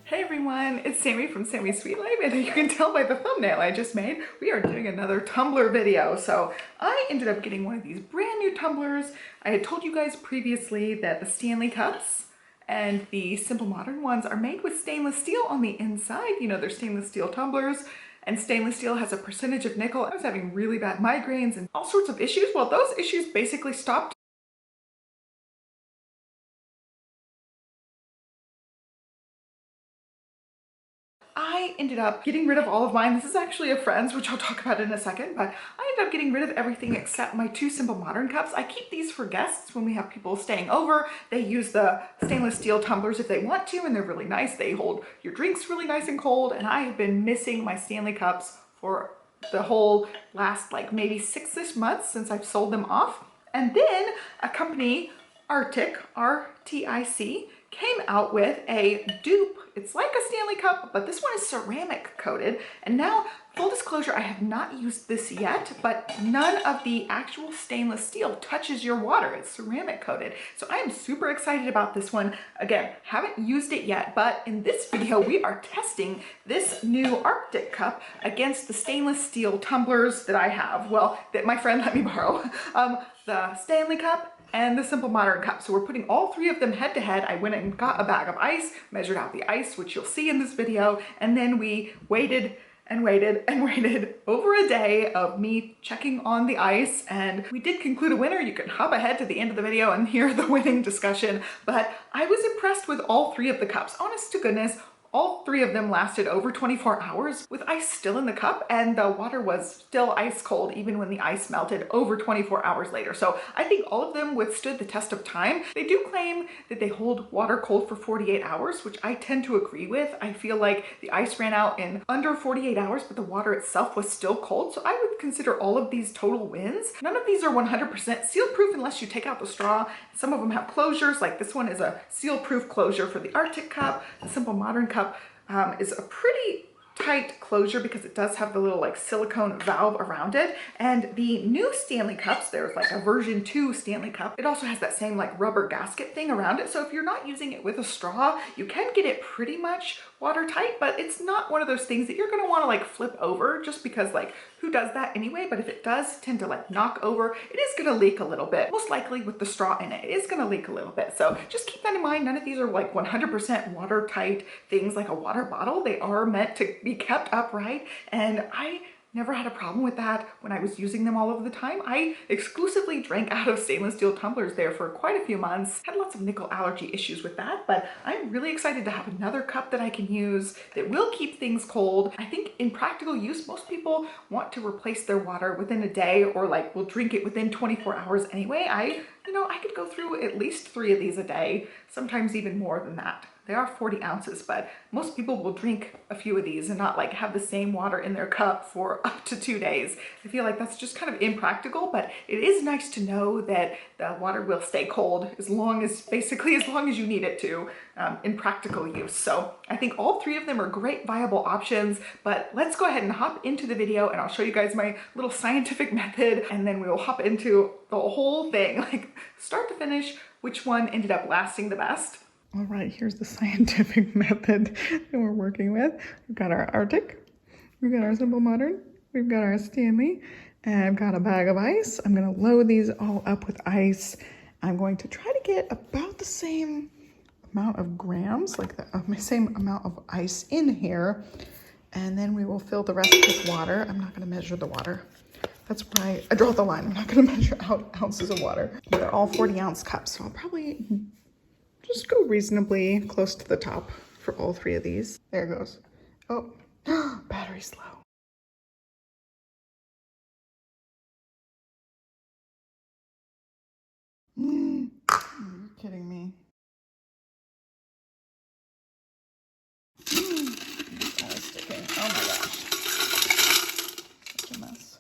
Hey everyone, it's Sammy from Sammy's Sweet Life, and you can tell by the thumbnail I just made, we are doing another tumbler video. So I ended up getting one of these brand new tumblers. I had told you guys previously that the Stanley cups and the Simple Modern ones are made with stainless steel on the inside. You know, they're stainless steel tumblers, and stainless steel has a percentage of nickel. I was having really bad migraines and all sorts of issues. Well, those issues basically stopped. I ended up getting rid of all of mine. This is actually a friend's, which I'll talk about in a second, but I ended up getting rid of everything except my two Simple Modern cups. I keep these for guests when we have people staying over. They use the stainless steel tumblers if they want to, and they're really nice. They hold your drinks really nice and cold, and I have been missing my Stanley cups for the whole last like maybe 6-ish months since I've sold them off. And then a company, Rtic, R-T-I-C, came out with a dupe. It's like a Stanley cup, but this one is ceramic coated. And now, full disclosure, I have not used this yet, but none of the actual stainless steel touches your water. It's ceramic coated. So I am super excited about this one. Again, haven't used it yet, but in this video, we are testing this new Rtic cup against the stainless steel tumblers that I have. Well, that my friend let me borrow. The Stanley cup and the Simple Modern cup. So we're putting all three of them head to head. I went and got a bag of ice, measured out the ice, which you'll see in this video, and then we waited and waited and waited over a day of me checking on the ice, and we did conclude a winner. You can hop ahead to the end of the video and hear the winning discussion, but I was impressed with all three of the cups. Honest to goodness, all three of them lasted over 24 hours with ice still in the cup, and the water was still ice cold even when the ice melted over 24 hours later. So I think all of them withstood the test of time. They do claim that they hold water cold for 48 hours, which I tend to agree with. I feel like the ice ran out in under 48 hours, but the water itself was still cold. So I would consider all of these total wins. None of these are 100% seal proof unless you take out the straw. Some of them have closures, like this one is a seal proof closure for the Rtic cup. The Simple Modern cup is a pretty tight closure because it does have the little like silicone valve around it. And the new Stanley cups, there's like a version 2 Stanley cup. It also has that same like rubber gasket thing around it. So if you're not using it with a straw, you can get it pretty much watertight, but it's not one of those things that you're gonna wanna like flip over just because like who does that anyway? But if it does tend to like knock over, it is gonna leak a little bit. Most likely with the straw in it, it is gonna leak a little bit. So just keep that in mind. None of these are like 100% watertight things like a water bottle. They are meant to be kept upright, and I never had a problem with that when I was using them all of the time. I exclusively drank out of stainless steel tumblers there for quite a few months. Had lots of nickel allergy issues with that, but I'm really excited to have another cup that I can use that will keep things cold. I think in practical use, most people want to replace their water within a day or like will drink it within 24 hours anyway. I could go through at least 3 of these a day, sometimes even more than that. They are 40 ounces, but most people will drink a few of these and not like have the same water in their cup for up to 2 days. I feel like that's just kind of impractical, but it is nice to know that the water will stay cold basically as long as you need it to in practical use. So I think all 3 of them are great viable options, but let's go ahead and hop into the video and I'll show you guys my little scientific method, and then we will hop into the whole thing, like start to finish, which one ended up lasting the best. All right, here's the scientific method that we're working with. We've got our Rtic, we've got our Simple Modern, we've got our Stanley, and I've got a bag of ice. I'm gonna load these all up with ice. I'm going to try to get about the same amount of grams, like the same amount of ice in here, and then we will fill the rest with water. I'm not gonna measure the water. That's why I draw the line. I'm not gonna measure out ounces of water. They're all 40-ounce cups, so I'll probably just go reasonably close to the top for all 3 of these. There it goes. Oh, battery's low. You're kidding me. That is sticking. Oh my gosh. Such a mess.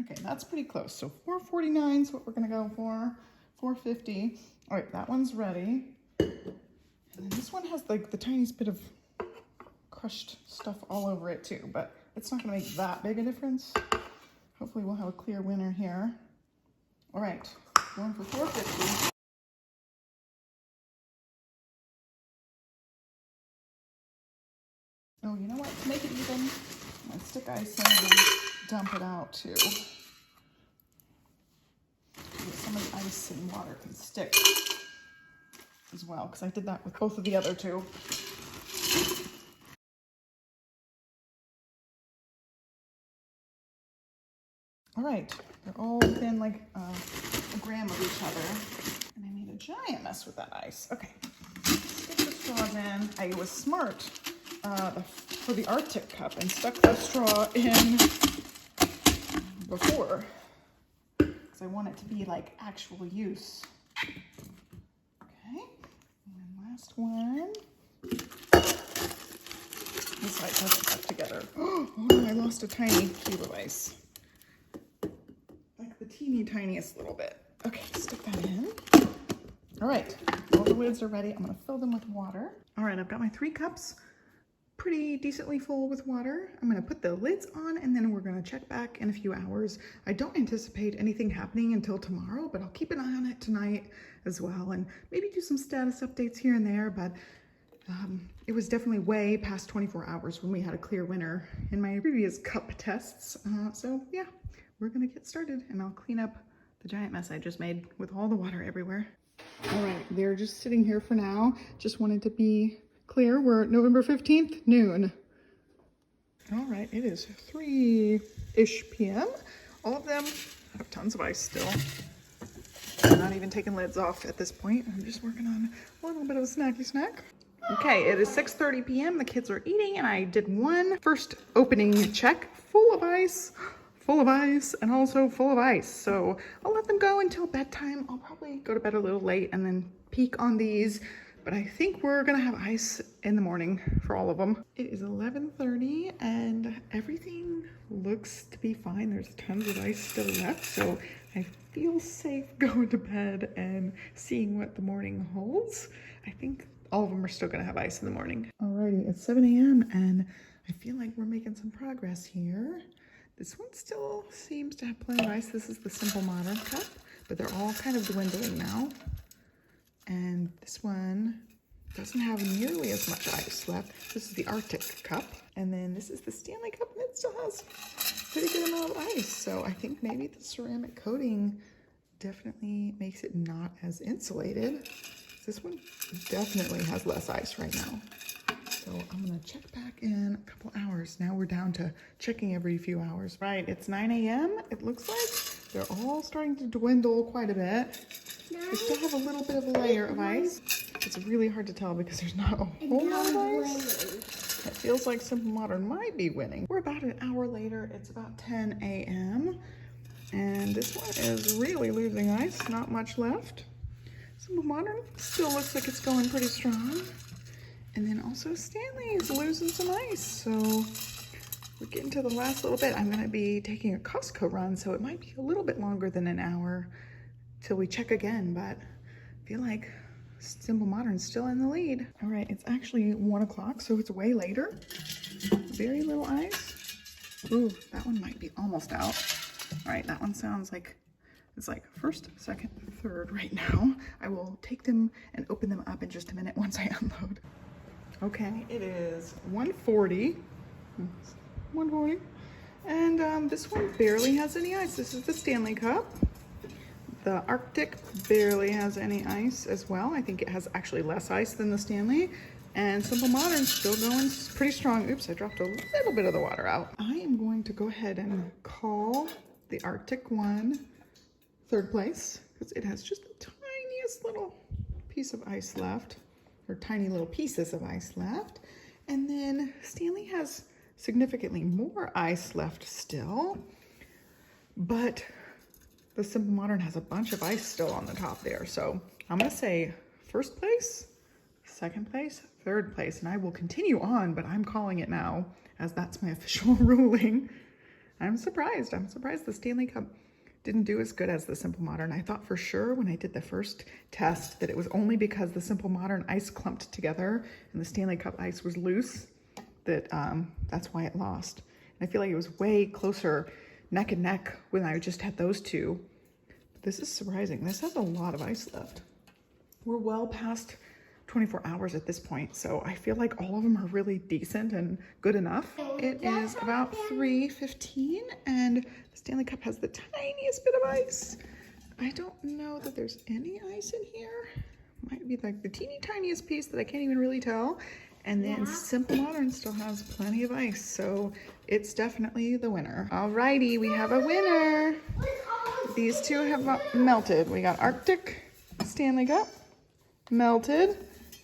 Okay, that's pretty close. So 449 is what we're gonna go for. 450. All right, that one's ready. And then this one has like the tiniest bit of crushed stuff all over it too, but it's not gonna make that big a difference. Hopefully we'll have a clear winner here. All right, going for 450. Oh, you know what? To make it even, I'm gonna stick ice in and dump it out too. Some of the ice and water can stick as well, because I did that with both of the other two. All right, they're all within like a gram of each other. And I made a giant mess with that ice. Okay, stick the straws in. I was smart for the Rtic cup and stuck the straw in before, because I want it to be like actual use. Okay, and then last one. This side doesn't stuck together. Oh, I lost a tiny cube of ice. Like the teeny tiniest little bit. Okay, stick that in. All right, all the lids are ready. I'm gonna fill them with water. All right, I've got my 3 cups pretty decently full with water. I'm gonna put the lids on and then we're gonna check back in a few hours. I don't anticipate anything happening until tomorrow, but I'll keep an eye on it tonight as well and maybe do some status updates here and there, but it was definitely way past 24 hours when we had a clear winner in my previous cup tests. So yeah, we're gonna get started and I'll clean up the giant mess I just made with all the water everywhere. All right, they're just sitting here for now. Just wanted to be clear, we're November 15th, noon. All right, it is 3-ish p.m. All of them have tons of ice still. I'm not even taking lids off at this point. I'm just working on a little bit of a snacky snack. Okay, it is 6:30 p.m. The kids are eating and I did one first opening check full of ice, and also full of ice. So I'll let them go until bedtime. I'll probably go to bed a little late and then peek on these. But I think we're gonna have ice in the morning for all of them. It is 11:30 and everything looks to be fine. There's tons of ice still left, so I feel safe going to bed and seeing what the morning holds. I think all of them are still gonna have ice in the morning. Alrighty, it's 7 a.m. and I feel like we're making some progress here. This one still seems to have plenty of ice. This is the Simple Modern cup, but they're all kind of dwindling now. And this one doesn't have nearly as much ice left. This is the Rtic cup. And then this is the Stanley cup, and it still has a pretty good amount of ice. So I think maybe the ceramic coating definitely makes it not as insulated. This one definitely has less ice right now. So I'm gonna check back in a couple hours. Now we're down to checking every few hours. Right, it's 9 a.m. It looks like they're all starting to dwindle quite a bit. We still have a little bit of a layer of ice. It's really hard to tell because there's not a whole lot of ice. It feels like Simple Modern might be winning. We're about an hour later. It's about 10 a.m. And this one is really losing ice. Not much left. Simple Modern still looks like it's going pretty strong. And then also Stanley is losing some ice. So we're getting to the last little bit. I'm gonna be taking a Costco run, so it might be a little bit longer than an hour till we check again, but I feel like Simple Modern's still in the lead. All right, it's actually 1 o'clock, so it's way later. Very little ice. Ooh, that one might be almost out. All right, that one sounds like it's like first, second, third right now. I will take them and open them up in just a minute once I unload. Okay, it is 1:40. 1:40. And this one barely has any ice. This is the Stanley cup. The Rtic barely has any ice as well. I think it has actually less ice than the Stanley. And Simple Modern's still going pretty strong. Oops, I dropped a little bit of the water out. I am going to go ahead and call the Rtic one third place because it has just the tiniest little piece of ice left, or tiny little pieces of ice left. And then Stanley has significantly more ice left still, but the Simple Modern has a bunch of ice still on the top there. So I'm gonna say first place, second place, third place, and I will continue on, but I'm calling it now as that's my official ruling. I'm surprised the Stanley Cup didn't do as good as the Simple Modern. I thought for sure when I did the first test that it was only because the Simple Modern ice clumped together and the Stanley Cup ice was loose that that's why it lost. And I feel like it was way closer neck and neck when I just had those two. But this is surprising. This has a lot of ice left. We're well past 24 hours at this point, so I feel like all of them are really decent and good enough. It is about 3:15 and the Stanley Cup has the tiniest bit of ice. I don't know that there's any ice in here. Might be like the teeny tiniest piece that I can't even really tell. And then Simple Modern still has plenty of ice, so it's definitely the winner. Alrighty, we have a winner. These two have melted. We got Rtic Stanley Cup, melted,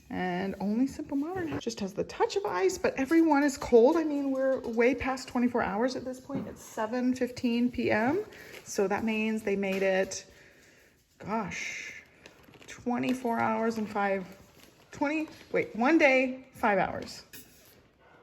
and only Simple Modern just has the touch of ice, but everyone is cold. I mean, we're way past 24 hours at this point. It's 7:15 p.m. So that means they made it, gosh, 24 hours and 1 day, 5 hours.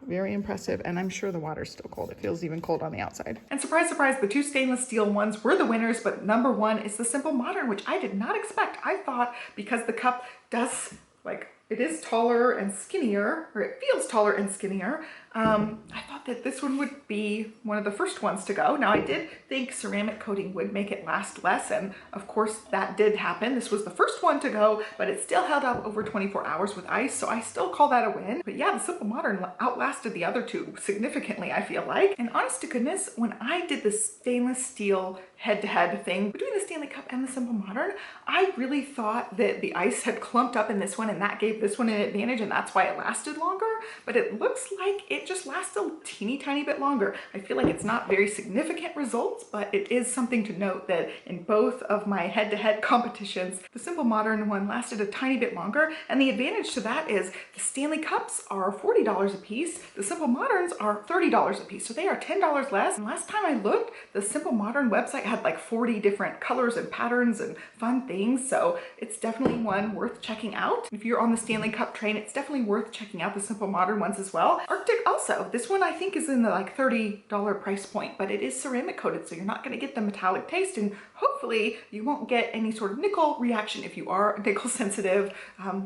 Very impressive, and I'm sure the water's still cold. It feels even cold on the outside. And surprise, surprise, the two stainless steel ones were the winners, but number one is the Simple Modern, which I did not expect. I thought because the cup does, like, it is taller and skinnier, or it feels taller and skinnier, I thought that this one would be one of the first ones to go. Now, I did think ceramic coating would make it last less, and of course that did happen. This was the first one to go, but it still held up over 24 hours with ice, so I still call that a win. But yeah, the Simple Modern outlasted the other two significantly, I feel like. And honest to goodness, when I did the stainless steel head-to-head thing between the Stanley Cup and the Simple Modern, I really thought that the ice had clumped up in this one and that gave this one an advantage, and that's why it lasted longer. But it looks like it just lasts a teeny tiny bit longer. I feel like it's not very significant results, but it is something to note that in both of my head-to-head competitions, the Simple Modern one lasted a tiny bit longer, and the advantage to that is the Stanley Cups are $40 a piece, the Simple Moderns are $30 a piece, so they are $10 less. And last time I looked, the Simple Modern website had like 40 different colors and patterns and fun things, so it's definitely one worth checking out. If you're on the Stanley Cup train, it's definitely worth checking out the Simple Modern ones as well. Rtic also, this one I think is in the like $30 price point, but it is ceramic coated, so you're not going to get the metallic taste, and hopefully you won't get any sort of nickel reaction. If you are nickel sensitive,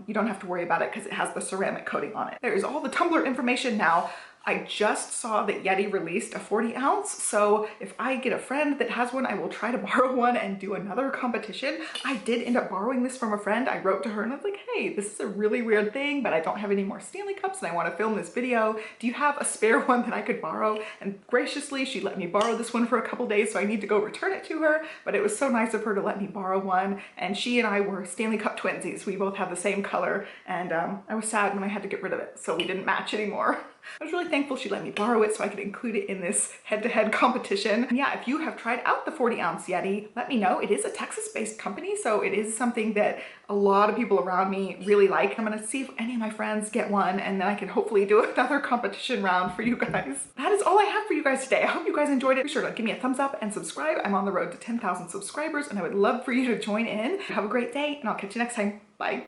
you don't have to worry about it because it has the ceramic coating on it. There's all the Tumbler information now. I just saw that Yeti released a 40 ounce, so if I get a friend that has one, I will try to borrow one and do another competition. I did end up borrowing this from a friend. I wrote to her and I was like, hey, this is a really weird thing, but I don't have any more Stanley Cups and I want to film this video. Do you have a spare one that I could borrow? And graciously, she let me borrow this one for a couple days, so I need to go return it to her, but it was so nice of her to let me borrow one. And she and I were Stanley Cup twinsies. We both have the same color, and I was sad when I had to get rid of it, so we didn't match anymore. I was really thankful she let me borrow it so I could include it in this head-to-head competition. And yeah, if you have tried out the 40 ounce Yeti, let me know. It is a Texas-based company, so it is something that a lot of people around me really like. I'm gonna see if any of my friends get one, and then I can hopefully do another competition round for you guys. That is all I have for you guys today. I hope you guys enjoyed it. Be sure to give me a thumbs up and subscribe. I'm on the road to 10,000 subscribers, and I would love for you to join in. Have a great day, and I'll catch you next time. Bye.